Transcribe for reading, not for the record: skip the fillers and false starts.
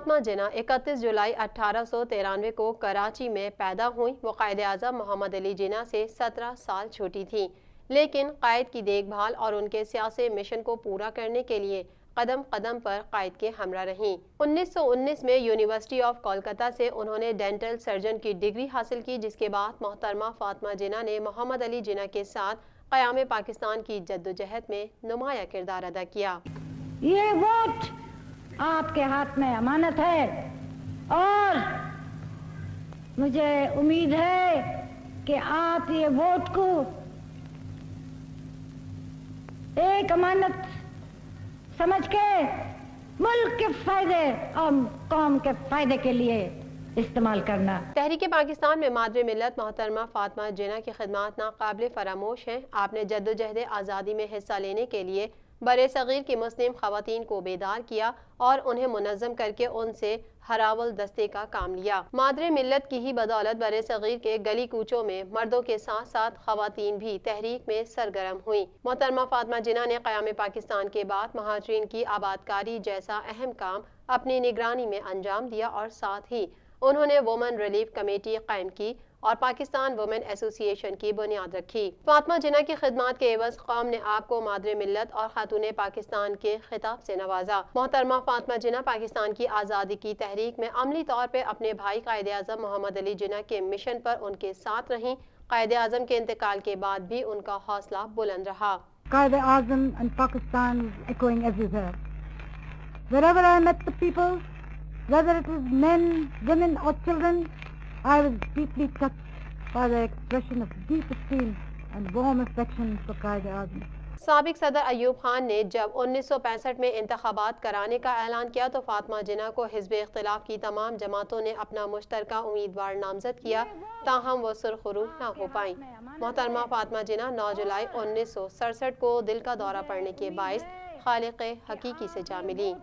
فاطمہ جناح 31 جولائی 1893 کو کراچی میں پیدا ہوئی۔ وہ قائد اعظم محمد علی جناح سے 17 سال چھوٹی تھیں، لیکن قائد کی دیکھ بھال اور ان کے سیاسی مشن کو پورا کرنے کے لیے قدم قدم پر قائد کے ہمراہ رہیں۔ 1919 میں یونیورسٹی آف کولکتہ سے انہوں نے ڈینٹل سرجن کی ڈگری حاصل کی، جس کے بعد محترمہ فاطمہ جناح نے محمد علی جناح کے ساتھ قیام پاکستان کی جدوجہد میں نمایاں کردار ادا کیا۔ یہ ووٹ آپ کے ہاتھ میں امانت ہے اور مجھے امید ہے کہ آپ یہ ووٹ کو ایک امانت سمجھ کے ملک کے فائدے اور قوم کے فائدے کے لیے استعمال کرنا۔ تحریک پاکستان میں مادر ملت محترمہ فاطمہ جناح کی خدمات ناقابل فراموش ہیں۔ آپ نے جدوجہد آزادی میں حصہ لینے کے لیے برِ صغیر کی مسلم خواتین کو بیدار کیا اور انہیں منظم کر کے ان سے ہراول دستے کا کام لیا۔ مادر ملت کی ہی بدولت برِ صغیر کے گلی کوچوں میں مردوں کے ساتھ ساتھ خواتین بھی تحریک میں سرگرم ہوئیں۔ محترمہ فاطمہ جناح نے قیام پاکستان کے بعد مہاجرین کی آبادکاری جیسا اہم کام اپنی نگرانی میں انجام دیا اور ساتھ ہی انہوں نے وومن ریلیف کمیٹی قائم کی اور پاکستان وومن ایسوسی ایشن کی بنیاد رکھی۔ فاطمہ جناح کی خدمات کے عوض قوم نے آپ کو مادر ملت اور خاتون پاکستان کے خطاب سے نوازا۔ محترمہ فاطمہ جناح پاکستان کی آزادی کی تحریک میں عملی طور پہ اپنے بھائی قائد اعظم محمد علی جناح کے مشن پر ان کے ساتھ رہیں۔ قائد اعظم کے انتقال کے بعد بھی ان کا حوصلہ بلند رہا۔ Quaid Azam and Pakistan is echoing everywhere. Wherever I met the people, whether it was men, women or children, I was deeply touched by the expression of deep esteem and warm affection for Qaid Azam. سابق صدر ایوب خان نے جب 1965 میں انتخابات کرانے کا اعلان کیا تو فاطمہ جناح کو حزب اختلاف کی تمام جماعتوں نے اپنا مشترکہ امیدوار نامزد کیا، تاہم وہ سرخرو نہ ہو پائیں۔ محترمہ فاطمہ جناح 9 جولائی 1967 کو دل کا دورہ پڑنے کے باعث خالق حقیقی سے جا ملیں۔